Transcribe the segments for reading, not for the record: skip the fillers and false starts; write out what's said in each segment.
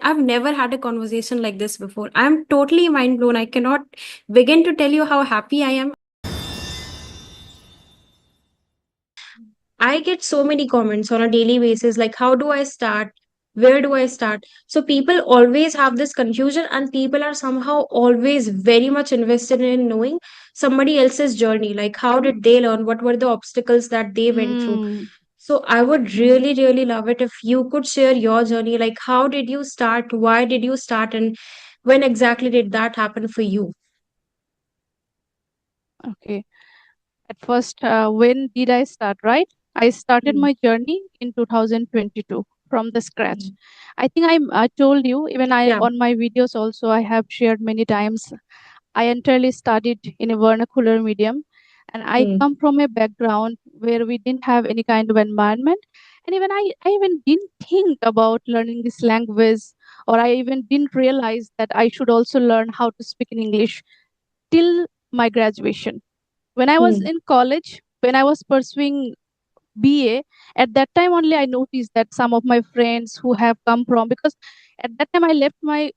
I've never had a conversation like this before. I'm totally mind blown. I cannot begin to tell you how happy I am. I get so many comments on a daily basis like, how do I start? Where do I start? So, people always have this confusion, and people are somehow always very much invested in knowing somebody else's journey. Like, how did they learn? What were the obstacles that they went through? Mm, So, I would really, really love it if you could share your journey. Like, how did you start? Why did you start? And when exactly did that happen for you? okay. At first, when did I start, right? I started Mm, my journey in 2022 from the scratch. mm. I think I told you, even I Yeah. on my videos also, I have shared many times. I entirely studied in a vernacular medium, and I Mm, come from a background where we didn't have any kind of environment. And even I even didn't think about learning this language, or I even didn't realize that I should also learn how to speak in English till my graduation. When I was mm, in college, when I was pursuing BA, at that time only I noticed that some of my friends who have come from, because at that time I left my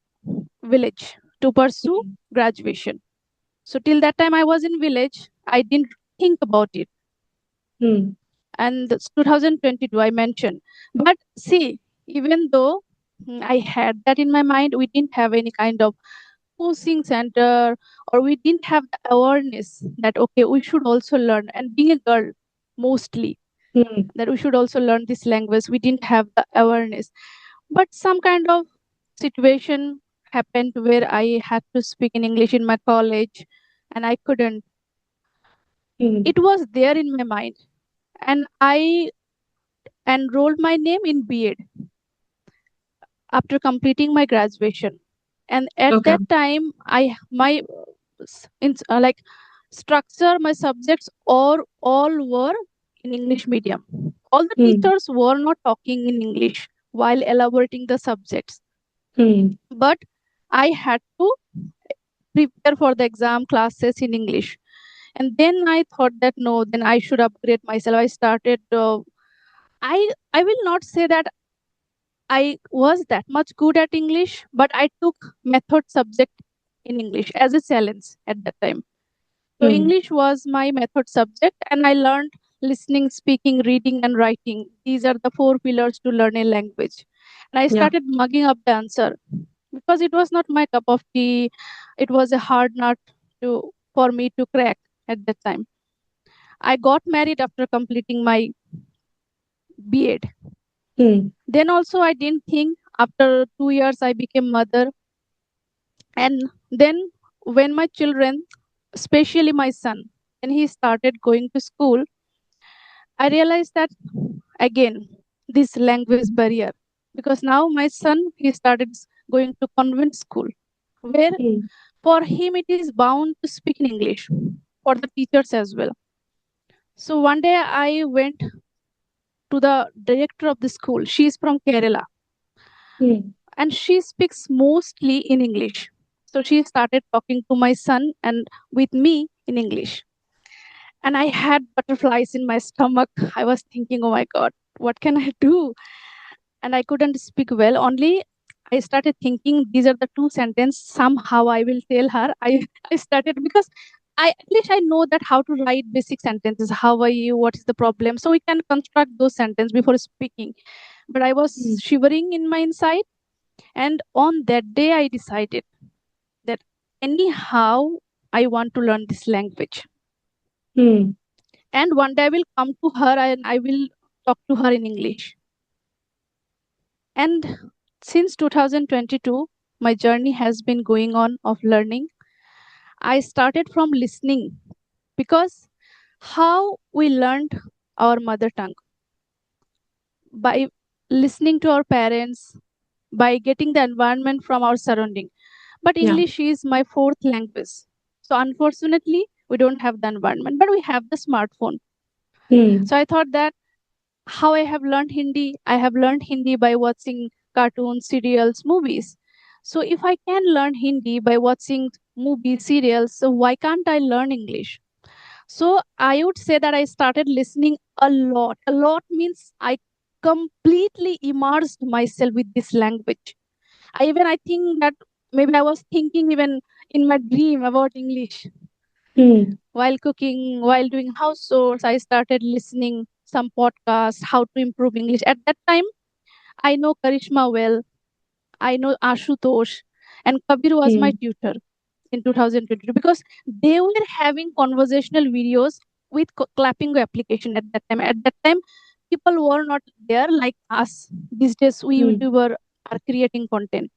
village to pursue mm, graduation. So till that time I was in village, I didn't think about it. mm, And that's 2022 I mentioned. But see, even though I had that in my mind, we didn't have any kind of coaching center, or we didn't have the awareness that okay, we should also learn. And being a girl, mostly, mm, that we should also learn this language, we didn't have the awareness. But some kind of situation happened where I had to speak in English in my college, and I couldn't. mm. It was there in my mind, and I enrolled my name in B.Ed after completing my graduation. And at Okay. that time, I my like structure, my subjects all were in English medium. All the Mm, teachers were not talking in English while elaborating the subjects, mm, but I had to prepare for the exam classes in English. And then I thought that no, then I should upgrade myself. I started. I will not say that I was that much good at English, but I took method subject in English as a challenge at that time. So mm. English was my method subject, and I learned listening, speaking, reading, and writing. These are the four pillars to learn a language. And I Yeah. started mugging up the answer because it was not my cup of tea. It was a hard nut to for me to crack at that time. I got married after completing my B.Ed. Mm, Then also I didn't think. After 2 years, I became mother, and then when my children, especially my son, when he started going to school, I realized that again this language barrier, because now my son he started going to convent school where mm, for him it is bound to speak in English for the teachers as well. So one day I went to the director of the school. She is from Kerala mm, and she speaks mostly in English. So she started talking to my son and with me in English. And I had butterflies in my stomach. I was thinking, oh my God, what can I do? And I couldn't speak well. Only I started thinking these are the two sentences. Somehow I will tell her. I started because I at least I know that how to write basic sentences. How are you? What is the problem? So we can construct those sentences before speaking. But I was mm, shivering in my inside. And on that day I decided that anyhow I want to learn this language. mm, And one day I will come to her and I will talk to her in English. And since 2022, my journey has been going on of learning. I started from listening because how we learned our mother tongue by listening to our parents, by getting the environment from our surrounding. But yeah. English is my fourth language. So unfortunately, we don't have the environment, but we have the smartphone. Mm, So I thought that how I have learned Hindi. I have learned Hindi by watching cartoons, serials, movies. So if I can learn Hindi by watching movies, serials, so why can't I learn English? So I would say that I started listening a lot. A lot means I completely immersed myself with this language. I think that maybe I was thinking even in my dream about English. Hmm. While cooking, while doing house chores, I started listening some podcasts how to improve English. At that time, I know Karishma well, I know Ashutosh, and Kabir was my Hmm. tutor in 2022, because they were having conversational videos with clapping application at that time. At that time, people were not there like us. These days, we Hmm. YouTuber are creating content.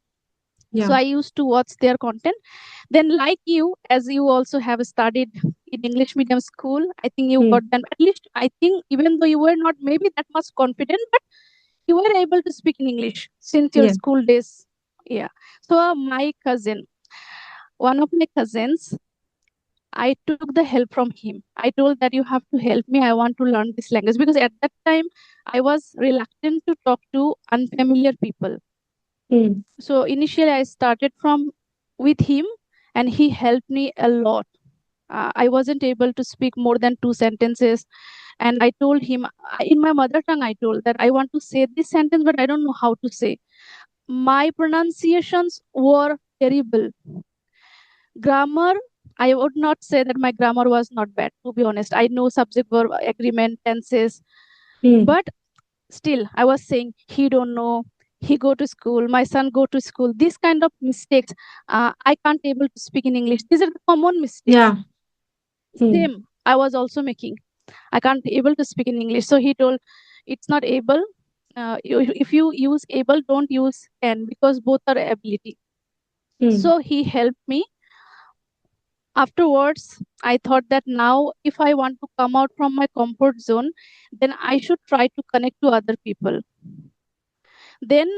So Yeah. I used to watch their content. Then, like you, as you also have studied in English medium school, I think you got Hmm. them. At least, I think, even though you were not maybe that much confident, but you were able to speak in English since your Yeah. school days. Yeah. So, my cousin, one of my cousins, I took the help from him. I told that you have to help me. I want to learn this language, because at that time I was reluctant to talk to unfamiliar people. Hmm. So initially I started from with him, and he helped me a lot. I wasn't able to speak more than two sentences, and I told him, in my mother tongue, I told that I want to say this sentence, but I don't know how to say. My pronunciations were terrible. Grammar, I would not say that my grammar was not bad. To be honest, I know subject verb agreement tenses, Hmm. but still I was saying he don't know, he go to school, my son go to school, this kind of mistakes. I can't able to speak in English. These are the common mistakes. Yeah. Hmm. Same I was also making. I can't able to speak in English. So he told, it's not able. If you use able, don't use can, because both are ability. Hmm. So he helped me. Afterwards, I thought that now if I want to come out from my comfort zone, then I should try to connect to other people. Then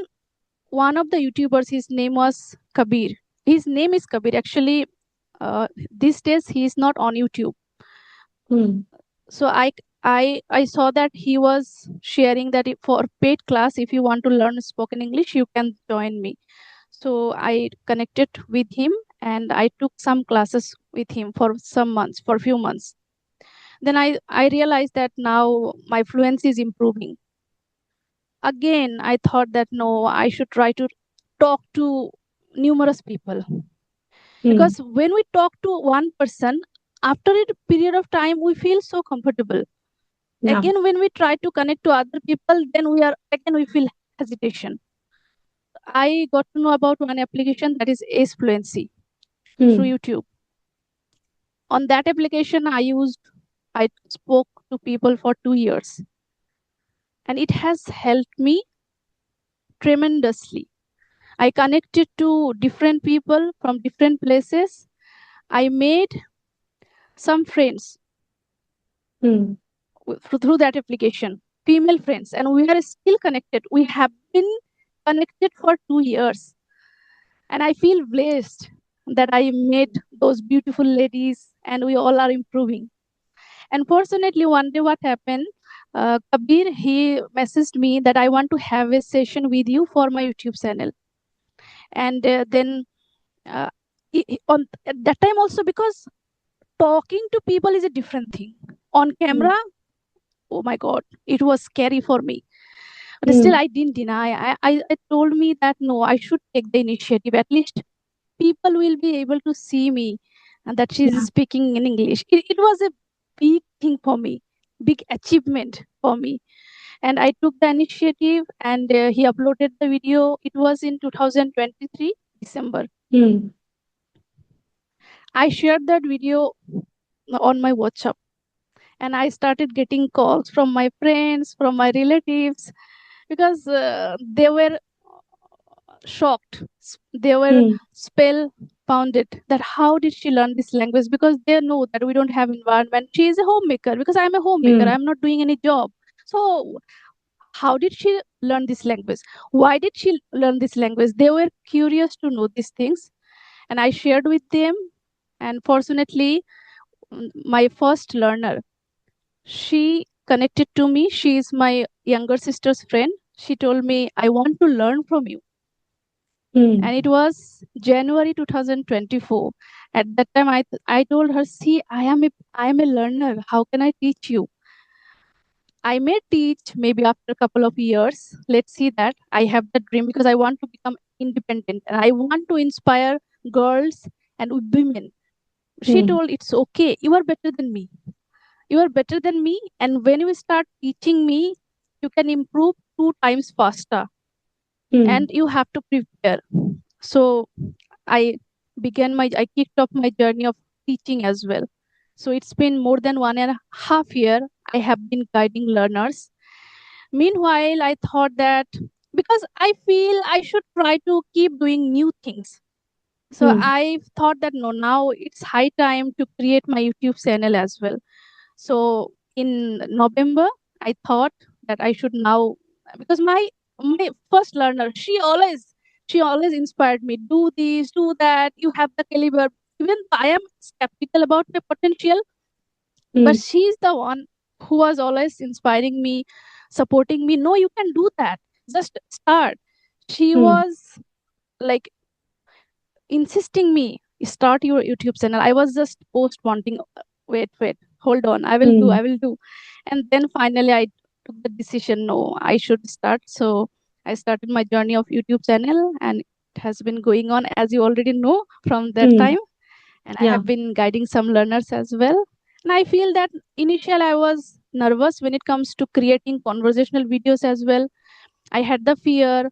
one of the YouTubers, his name was Kabir. His name is Kabir. Actually, these days he is not on YouTube. Hmm. So I saw that he was sharing that for paid class, if you want to learn spoken English, you can join me. So I connected with him, and I took some classes with him for some months, for few months. Then I realized that now my fluency is improving. Again, I thought that no, I should try to talk to numerous people, Hmm. because when we talk to one person, after a period of time we feel so comfortable. Yeah. Again, when we try to connect to other people, then we feel hesitation. I got to know about one application, that is Ace Fluency, through Hmm. YouTube. On that application, I spoke to people for 2 years, and it has helped me tremendously. I connected to different people from different places. I made some friends Hmm. through that application, female friends, and we are still connected. We have been connected for 2 years, and I feel blessed that I met those beautiful ladies, and we all are improving. Unfortunately, one day what happened? Kabir, he messaged me that I want to have a session with you for my YouTube channel, and then uh, on at that time also, because talking to people is a different thing. On Hmm. camera, oh my god, it was scary for me. But still, Hmm. I didn't deny. I told me that no, I should take the initiative. At least people will be able to see me, and that she's Yeah. speaking in English. It was a big thing for me, big achievement for me. And I took the initiative, and he uploaded the video. It was in 2023 December. Hmm. I shared that video on my WhatsApp, and I started getting calls from my friends, from my relatives, because they were shocked. They were Hmm. spellbounded that how did she learn this language, because they know that we don't have environment. She is a homemaker, because I'm a homemaker. Hmm. I'm not doing any job. So how did she learn this language? Why did she learn this language? They were curious to know these things, and I shared with them. And fortunately, my first learner, she connected to me. She is my younger sister's friend. She told me, I want to learn from you. Hmm. And it was January 2024. At that time, I told her, see, I am a learner. How can I teach you? I may teach maybe after a couple of years. Let's see that. I have the dream because I want to become independent and I want to inspire girls and women. She Hmm. told, it's okay. You are better than me. You are better than me. And when you start teaching me, you can improve 2 times faster Hmm. and you have to prepare. So I kicked off my journey of teaching as well. So it's been more than 1.5 year. I have been guiding learners. Meanwhile, I thought that because I feel I should try to keep doing new things. So Hmm. I thought that no, now it's high time to create my YouTube channel as well. So in November, I thought that I should now, because my first learner, she always inspired me. Do this, do that. You have the caliber. Even I am skeptical about my potential, but Hmm. she's the one who was always inspiring me, supporting me. No, you can do that. Just start. She Hmm. was like insisting me start your YouTube channel. I was just post wanting, wait, hold on, I will do, Hmm. I will do. And then finally I took the decision, no, I should start. So I started my journey of YouTube channel, and it has been going on, as you already know, from that Hmm. time. And I Yeah. have been guiding some learners as well. And I feel that initially I was nervous when it comes to creating conversational videos as well. I had the fear,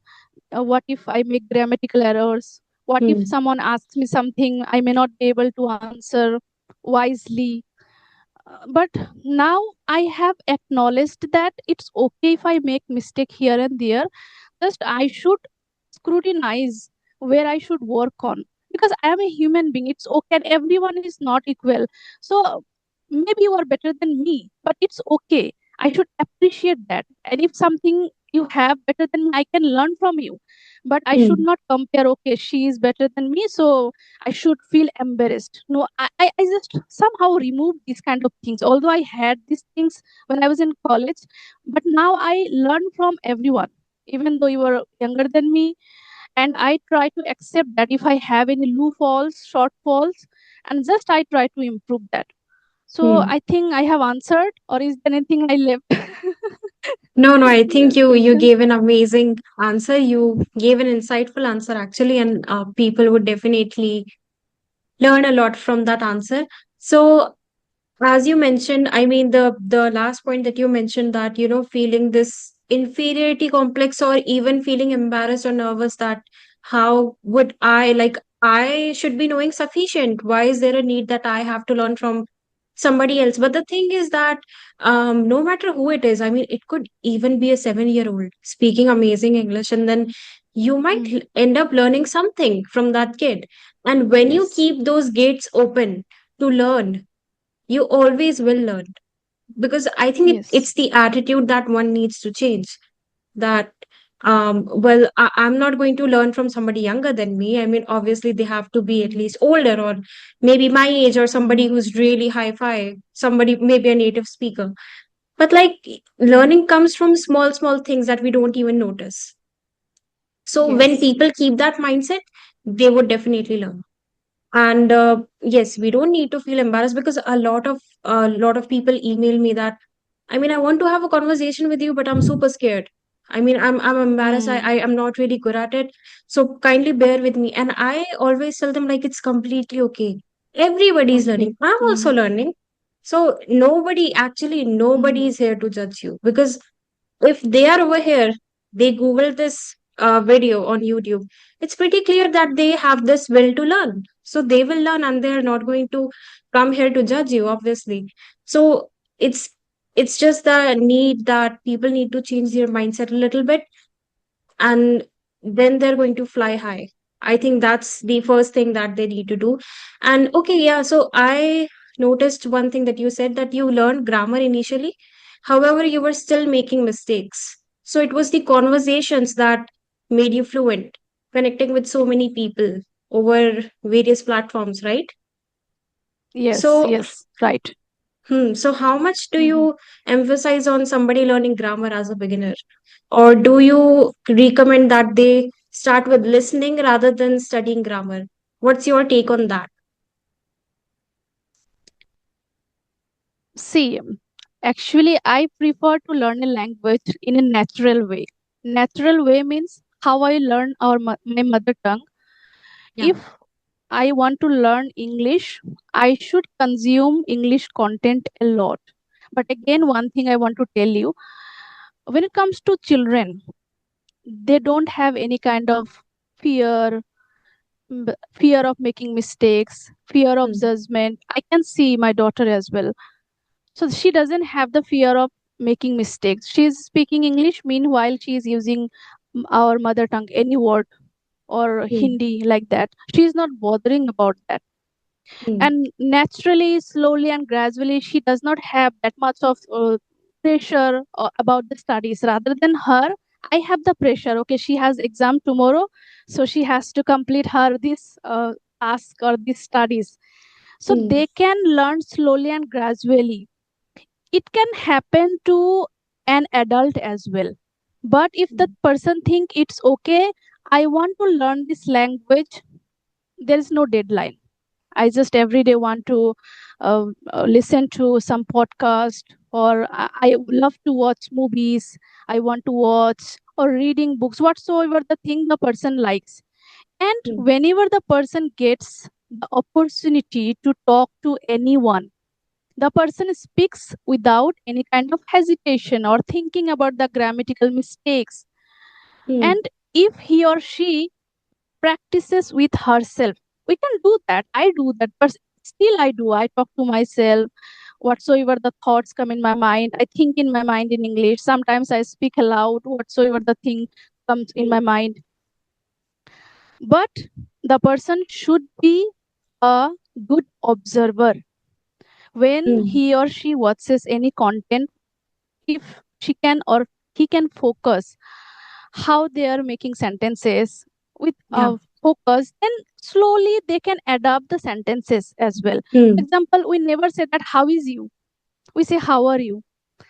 what if I make grammatical errors? What if Hmm. someone asks me something I may not be able to answer wisely? But now I have acknowledged that it's okay if I make mistake here and there. Just I should scrutinize where I should work on, because I am a human being. It's okay, and everyone is not equal. So maybe you are better than me, but it's okay. I should appreciate that. And if something you have better than me, I can learn from you. But I should Hmm. not compare, okay, she is better than me, so I should feel embarrassed. No, I just somehow removed these kind of things. Although I had these things when I was in college, but now I learn from everyone, even though you are younger than me. And I try to accept that if I have any loopholes, shortfalls, and just I try to improve that. So Hmm. I think I have answered, or is there anything I left? No, no, I think Your you question? gave an amazing answer. You gave an insightful answer actually, and people would definitely learn a lot from that answer. So, as you mentioned, I mean the last point that you mentioned, that feeling this inferiority complex or even feeling embarrassed or nervous, that how would I, like, I should be knowing sufficient, why is there a need that I have to learn from somebody else? But the thing is that no matter who it is, I mean, it could even be a 7-year old speaking amazing English, and then you might Mm, end up learning something from that kid. And when you yes, keep those gates open to learn, you always will learn. Because I think yes. it's the attitude that one needs to change. That well, I'm not going to learn from somebody younger than me. I mean, obviously they have to be at Mm, least older, or maybe my age, or somebody mm, who's really high-fi, somebody maybe a native speaker. But like, mm, learning comes from small small things that we don't even notice. So when yes. people keep that mindset, they would definitely learn. And yes, we don't need to feel embarrassed, because a lot of people email me that, I mean, I want to have a conversation with you, but I'm super scared. I mean, I'm embarrassed. Mm, I am not really good at it. So kindly bear with me. And I always tell them, like, it's completely okay. Everybody's learning. okay. I'm also Mm, learning. So nobody mm, is here to judge you, because if they are over here, they Google this video on YouTube, it's pretty clear that they have this will to learn. So they will learn, and they're not going to come here to judge you, obviously. So it's it's just the need that people need to change their mindset a little bit, and then they're going to fly high. I think that's the first thing that they need to do. And okay, yeah, so I noticed one thing that you said, that you learned grammar initially, however you were still making mistakes. So it was the conversations that made you fluent, connecting with so many people over various platforms, right? yes, So yes, right. so how much do Mm-hmm. you emphasize on somebody learning grammar as a beginner? Or do you recommend that they start with listening rather than studying grammar? What's your take on that? See, Actually, I prefer to learn a language in a natural way. Natural way means how I learn my mother tongue. Yeah. If I want to learn English, I should consume English content a lot. But again, one thing I want to tell you, when it comes to children, they don't have any kind of fear, fear of making mistakes, fear of Mm. judgment. I can see my daughter as well. So she doesn't have the fear of making mistakes. She is speaking English, meanwhile, she is using our mother tongue, any word or Mm. Hindi like that. She is not bothering about that. Mm. And naturally, slowly and gradually, she does not have that much of pressure about the studies. Rather than her, I have the pressure. Okay, she has exam tomorrow, so she has to complete her this task or these studies. So Mm. they can learn slowly and gradually. It can happen to an adult as well. But if the Mm. person think it's okay, I want to learn this language, there is no deadline. I just every day want to listen to some podcast, or I love to watch movies. I want to watch or reading books, whatsoever the thing the person likes. And Mm. whenever the person gets the opportunity to talk to anyone, the person speaks without any kind of hesitation or thinking about the grammatical mistakes. Mm. And if he or she practices with herself, we can do that. I do that, but still I do. I talk to myself, whatsoever the thoughts come in my mind. I think in my mind in English. Sometimes I speak aloud, whatsoever the thing comes in my mind. But the person should be a good observer when Mm. he or she watches any content. If she can or he can focus how they are making sentences with Yeah. focus, then slowly they can adapt the sentences as well. For Mm. example, we never say that how is you, we say how are you.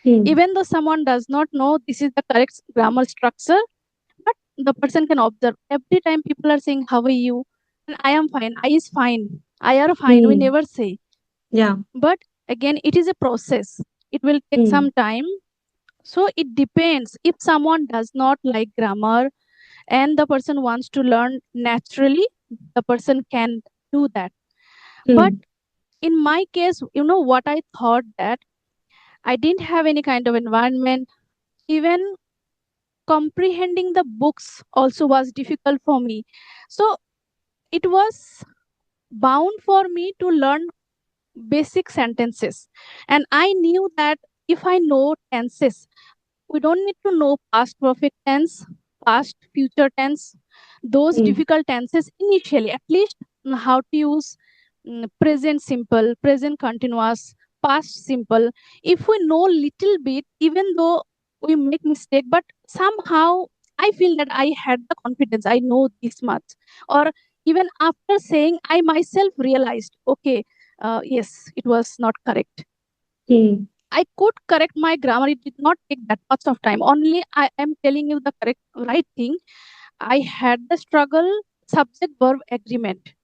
Mm. Even though someone does not know this is the correct grammar structure, but the person can observe every time people are saying how are you, and I am fine, I is fine, I are fine, we Mm. never say. Yeah. But again, it is a process, it will take Mm. some time. So it depends. If someone does not like grammar and the person wants to learn naturally, the person can do that. But Mm. in my case, you know what I thought, that I didn't have any kind of environment. Even comprehending the books also was difficult for me. So it was bound for me to learn basic sentences. And I knew that if I know tenses, we don't need to know past perfect tense, past future tense, those Mm. difficult tenses initially. At least how to use present simple, present continuous, past simple. If we know little bit, even though we make mistake, but somehow I feel that I had the confidence, I know this much. Or even after saying, I myself realized, okay, yes, it was not correct. Mm. I could correct my grammar. It did not take that much of time. Only I am telling you the correct right thing. I had the struggle subject verb agreement.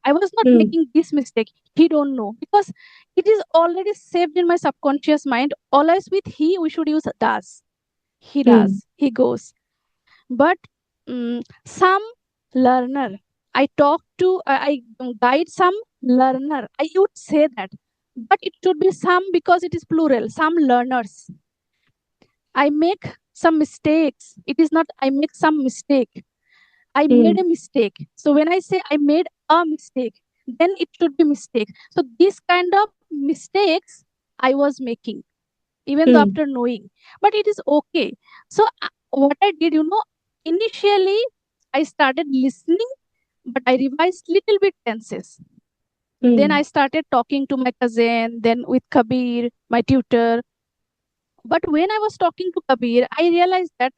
I was not Mm. making this mistake. He don't know because it is already saved in my subconscious mind. Always with he, we should use does. He Mm. does. He goes. But some learner, I talk to, I guide some learner. I would say that, but it should be some because it is plural. Some learners. I make some mistakes. It is not I make some mistake. I made Mm. a mistake. So when I say I made a mistake, then it should be mistake. So this kind of mistakes I was making, even though Mm. after knowing, but it is okay. So what I did, initially I started listening, but I revised little bit tenses. Then I Mm. started talking to my cousin, then with Kabir, my tutor. But when I was talking to Kabir, I realized that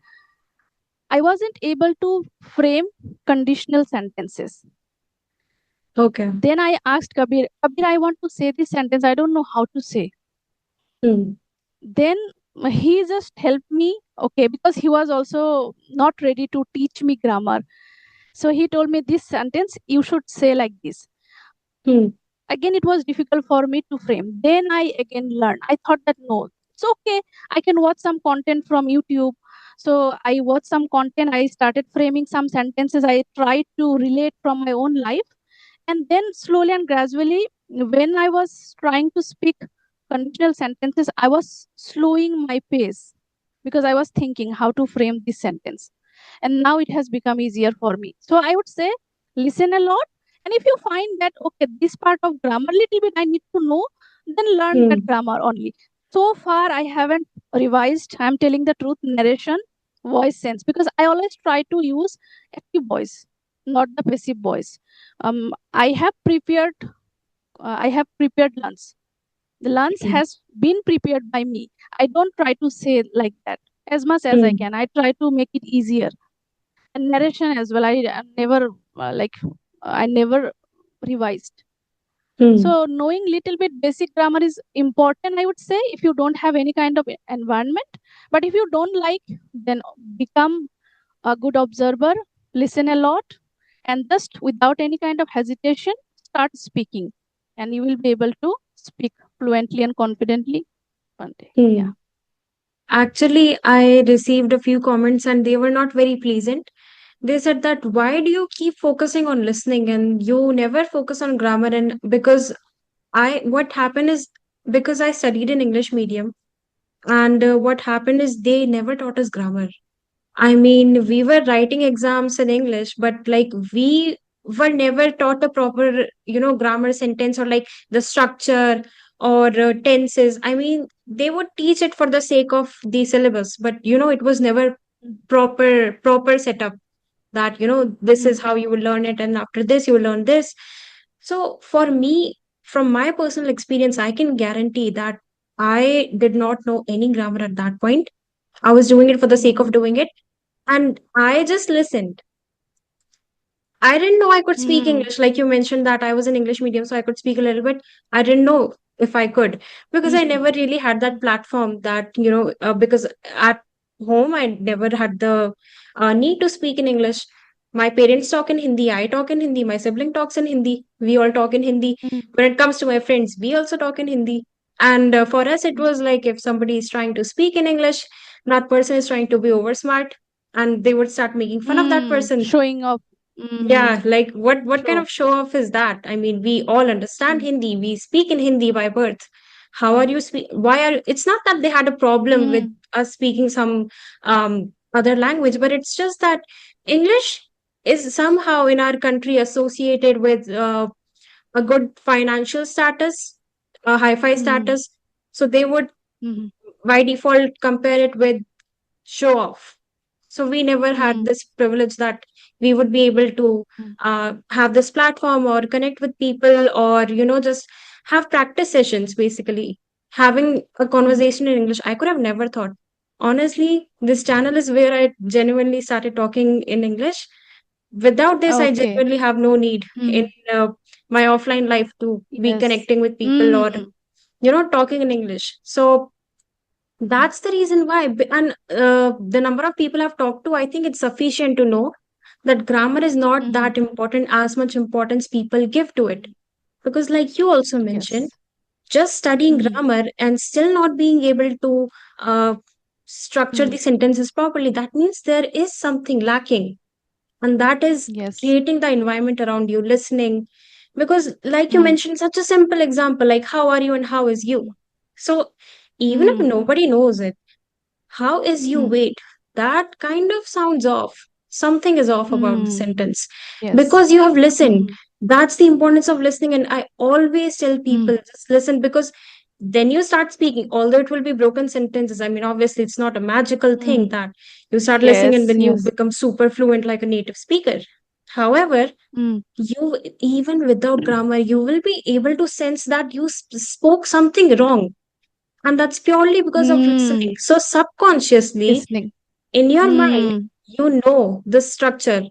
I wasn't able to frame conditional sentences. Okay. Then I asked Kabir, Kabir, I want to say this sentence. I don't know how to say. Mm. Then he just helped me, okay, because he was also not ready to teach me grammar. So he told me this sentence, you should say like this. Mm. Again, it was difficult for me to frame. Then I again learned. I thought that no. So okay, I can watch some content from YouTube. So I watched some content, I started framing some sentences, I tried to relate from my own life. And then slowly and gradually, when I was trying to speak conditional sentences, I was slowing my pace because I was thinking how to frame this sentence. And now it has become easier for me. So I would say listen a lot. And if you find that, okay, this part of grammar little bit I need to know, then learn that Hmm. grammar only. So far, I haven't revised, I'm telling the truth, narration, voice sense, because I always try to use active voice, not the passive voice. I have prepared lunch. The lunch Hmm. has been prepared by me. I don't try to say like that as much as I Hmm. can. I try to make it easier. And narration as well. I never revised. Hmm. So knowing little bit basic grammar is important, I would say, if you don't have any kind of environment. But if you don't like, then become a good observer, listen a lot, and just without any kind of hesitation, start speaking. And you will be able to speak fluently and confidently one day. Yeah. Hmm. Actually, I received a few comments and they were not very pleasant. They said that why do you keep focusing on listening and you never focus on grammar? And because what happened is because I studied in English medium, and what happened is they never taught us grammar. I mean, we were writing exams in English, but like we were never taught a proper, grammar sentence or like the structure or tenses. I mean, they would teach it for the sake of the syllabus, but it was never proper setup that, this Mm, is how you will learn it, and after this, you will learn this. So for me, from my personal experience, I can guarantee that I did not know any grammar at that point. I was doing it for the sake of mm, doing it, and I just listened. I didn't know I could speak mm, English. Like you mentioned that I was in English medium, so I could speak a little bit. I didn't know if I could because I mm, never really had that platform that, because at home I never had the need to speak in English. My parents talk in Hindi, I talk in Hindi, my sibling talks in Hindi, we all talk in Hindi. mm, When it comes to my friends, we also talk in Hindi. And for us, it mm, was like if somebody is trying to speak in English, that person is trying to be over smart, and they would start making fun of that person. showing off. Yeah, like what kind Show. of show off is that? I mean, we all understand Mm, Hindi. We speak in Hindi by birth. How are mm, you speak? Why are it's not that they had a problem with mm, us speaking some other language, but it's just that English is somehow in our country associated with a good financial status, a hi-fi mm, status. So they would mm, by default compare it with show off. So we never had mm, this privilege that we would be able to mm, have this platform or connect with people or, just have practice sessions basically. Having a mm, conversation in English, I could have never thought. Honestly, this channel is where I genuinely started talking in English. Without this, I okay. genuinely have no need in Mm, uh, my offline life to be yes. connecting with people or, Mm, talking in English. So that's the reason why. And the number of people I've talked to, I think it's sufficient to know that grammar is not mm, that important as much importance people give to it. Because, like you also mentioned, yes. just studying Mm, grammar and still not being able to structure mm, the sentences properly, that means there is something lacking. And that is yes. creating the environment around you, listening. Because, like you Mm, mentioned, such a simple example, like how are you and how is you? So, even if mm, nobody knows it, how is you? mm, Wait, that kind of sounds off. Something is off about the mm, sentence yes. because you have listened. Mm, That's the importance of listening. And I always tell mm, people just listen because then you start speaking, although it will be broken sentences. I mean, obviously, it's not a magical thing mm, that you start listening and yes. then you Yes. become super fluent like a native speaker. However, Mm, you, even without grammar, you will be able to sense that you spoke something wrong, and that's purely because of listening. mm, So, subconsciously, listening. in your mind, Mm, you know the structure.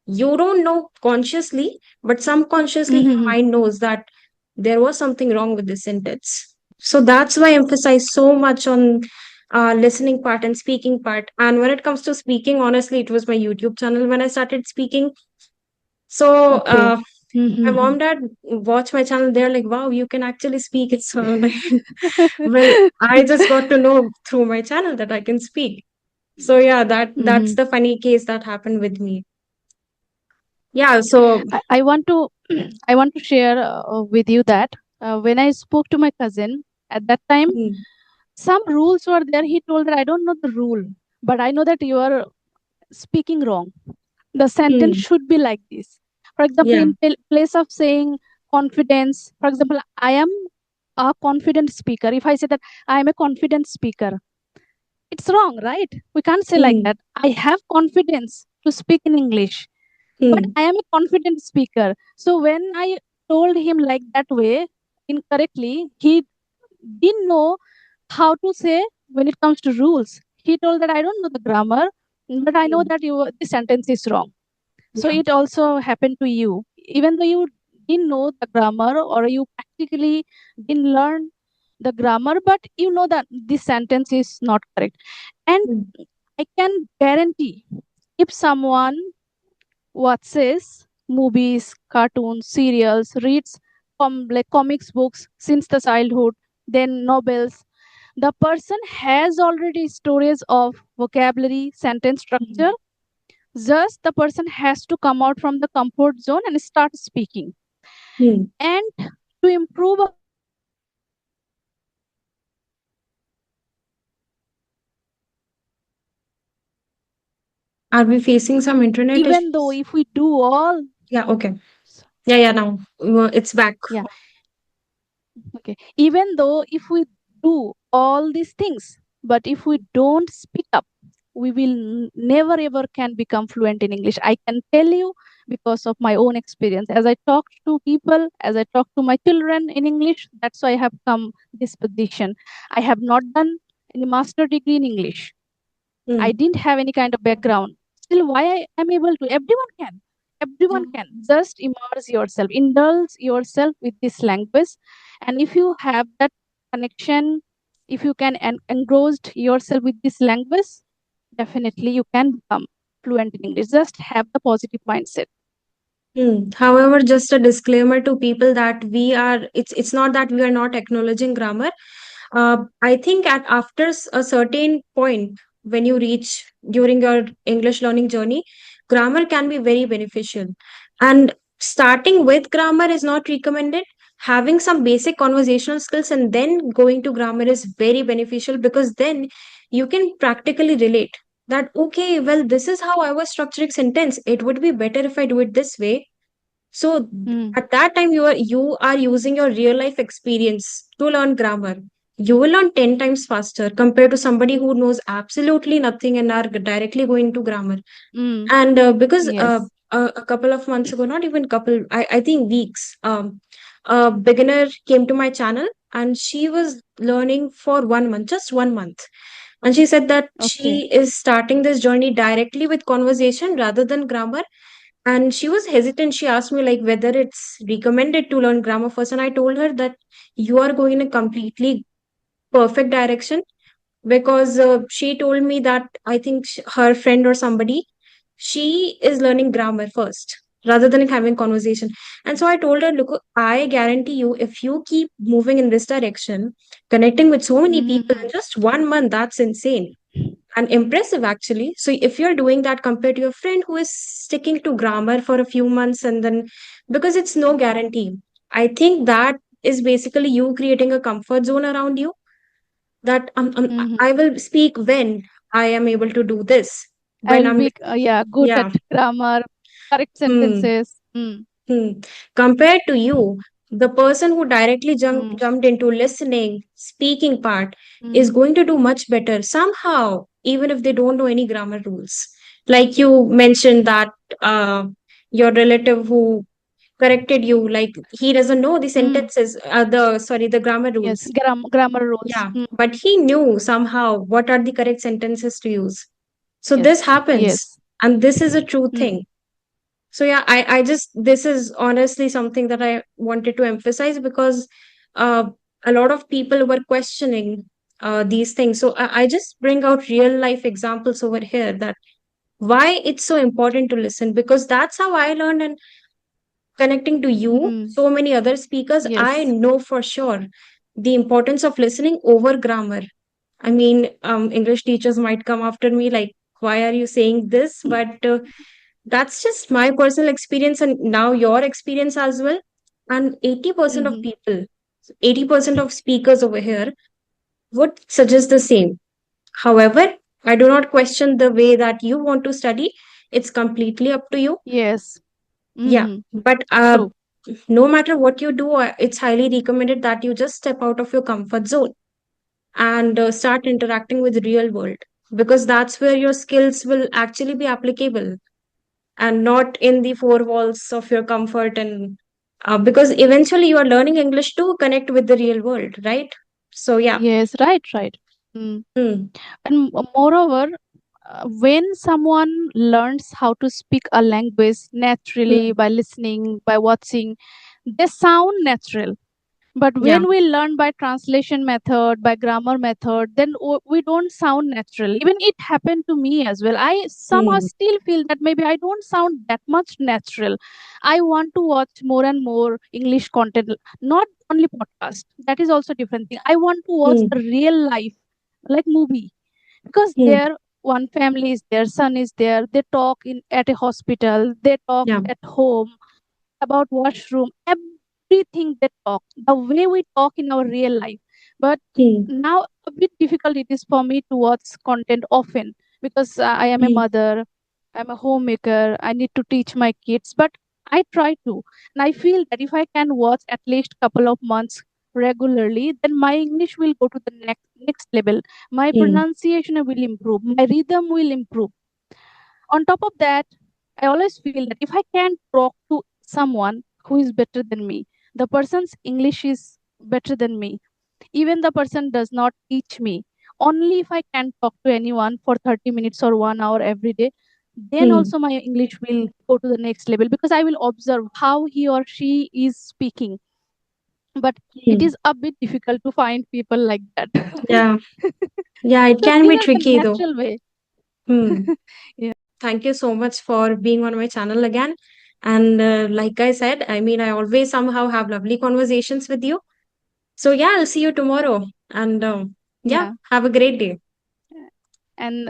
You don't know consciously, but subconsciously, your mm, mind knows that there was something wrong with this sentence. So, that's why I emphasize so much on listening part and speaking part. And when it comes to speaking, honestly, it was my YouTube channel when I started speaking. So, okay. My Mm-hmm. mom, dad watch my channel. They're like, wow, you can actually speak it. So I'm like, well, I just got to know through my channel that I can speak. So yeah, that's Mm-hmm. the funny case that happened with me. Yeah, so I want to I want to share with you that when I spoke to my cousin at that time, mm, some rules were there. He told that I don't know the rule, but I know that you are speaking wrong. The sentence mm, should be like this. For example, yeah, in place of saying confidence, for example, I am a confident speaker. If I say that I am a confident speaker, it's wrong, right? We can't say like mm, that. I have confidence to speak in English, but mm, I am a confident speaker. So when I told him like that way incorrectly, he didn't know how to say when it comes to rules. He told that I don't know the grammar, but I know mm, that you this sentence is wrong. So yeah, it also happened to you, even though you didn't know the grammar or you practically didn't learn the grammar, but you know that this sentence is not correct. And mm, I can guarantee if someone watches movies, cartoons, serials, reads like comics books since the childhood, then novels, the person has already storage of vocabulary, sentence structure. mm, Just the person has to come out from the comfort zone and start speaking. mm. And to improve our speaking, we can Are we facing some internet even though issues? if we do all Yeah, okay. Yeah, yeah, now it's back. yeah okay even though if we do all these things, but if we don't speak up, we will never ever can become fluent in English. I can tell you because of my own experience. As I talk to people, as I talk to my children in English, that's why I have come this position. I have not done any master degree in English. I Mm, didn't have any kind of background. Still, why I am able to? Everyone can. yeah. Everyone can. Just immerse yourself, indulge yourself with this language. And if you have that connection, if you can engrossed yourself with this language, definitely you can become fluent in English. Just have the positive mindset. However, just a disclaimer to people that it's not that we are not acknowledging grammar. I think at after a certain point, when you reach during your English learning journey, grammar can be very beneficial. And starting with grammar is not recommended. Having some basic conversational skills and then going to grammar is very beneficial, because then you can practically relate that, okay, well, this is how I was structuring sentence. It would be better if I do it this way. So Mm, at that time you are using your real life experience to learn grammar. You will learn 10 times faster compared to somebody who knows absolutely nothing and are directly going to grammar. mm, And because yes. a couple of months ago, not even couple, I think weeks, a beginner came to my channel and she was learning for 1 month, just 1 month. And she said that Okay. she is starting this journey directly with conversation rather than grammar. And she was hesitant. She asked me like whether it's recommended to learn grammar first, and I told her that you are going in a completely perfect direction, because she told me that I think her friend or somebody, she is learning grammar first rather than having conversation. And so I told her, look, I guarantee you, if you keep moving in this direction, connecting with so many people in Mm-hmm. just 1 month, that's insane and impressive actually. So if you're doing that compared to your friend who is sticking to grammar for a few months, and then, because it's no guarantee, I think that is basically you creating a comfort zone around you, that Mm-hmm. I will speak when I am able to do this, I when will I'm, be yeah good at yeah. grammar, correct Hmm. sentences. Mm, Hmm. Compared to you, the person who directly mm, jumped into listening, speaking part is mm, going to do much better somehow, even if they don't know any grammar rules. Like you mentioned that uh, your relative who corrected you, like he doesn't know the mm. sentences, the grammar Yes, rules. grammar rules. Yeah, Mm, but he knew somehow what are the correct sentences to use. So this yes, happens, yes. and this is a true thing. Mm, So yeah, I just, this is honestly something that I wanted to emphasize, because uh, a lot of people were questioning these things. So I just bring out real life examples over here, that why it's so important to listen, because that's how I learned. And connecting to you, Mm. so many other speakers, I Yes. know for sure the importance of listening over grammar. I mean, English teachers might come after me like, why are you saying this? But that's just my personal experience, and now your experience as well. And 80% of Mm-hmm. people, 80% of speakers over here would suggest the same. However, I do not question the way that you want to study. It's completely up to you. Yes. Yeah. Mm-hmm. But True. no matter what you do, it's highly recommended that you just step out of your comfort zone and start interacting with real world, because that's where your skills will actually be applicable, and not in the four walls of your comfort. And because eventually you are learning English to connect with the real world, right? So yeah. Yes. Right. Right. Mm. Hmm. And moreover, when someone learns how to speak a language naturally Hmm. by listening, by watching, they sound natural. But Yeah. when we learn by translation method, by grammar method, then we don't sound natural. Even it happened to me as well. I somehow Hmm. still feel that maybe I don't sound that much natural. I want to watch more and more English content, not only podcast. That is also different thing. I want to watch Hmm. a real life, like movie, because Hmm. there one family is there, son is there. They talk in at a hospital. They talk Yeah. at home about washroom, everything they talk, the way we talk in our real life. But Hmm. now a bit difficult it is for me to watch content often, because I am a Hmm. mother, I'm a homemaker, I need to teach my kids. But I try to, and I feel that if I can watch at least couple of months regularly, then my English will go to the next level. My Hmm. pronunciation will improve, my rhythm will improve. On top of that, I always feel that if I can talk to someone who is better than me, the person's English is better than me, even the person does not teach me, only if I can talk to anyone for 30 minutes or 1 hour every day, then Hmm. also my English will go to the next level, because I will observe how he or she is speaking. But it Hmm. is a bit difficult to find people like that. Yeah. Yeah, it So can these be are the tricky though. natural way. Hmm. Yeah. Thank you so much for being on my channel again. And like I said, I mean, I always somehow have lovely conversations with you. So yeah, I'll see you tomorrow. And yeah, Yeah. have a great day. And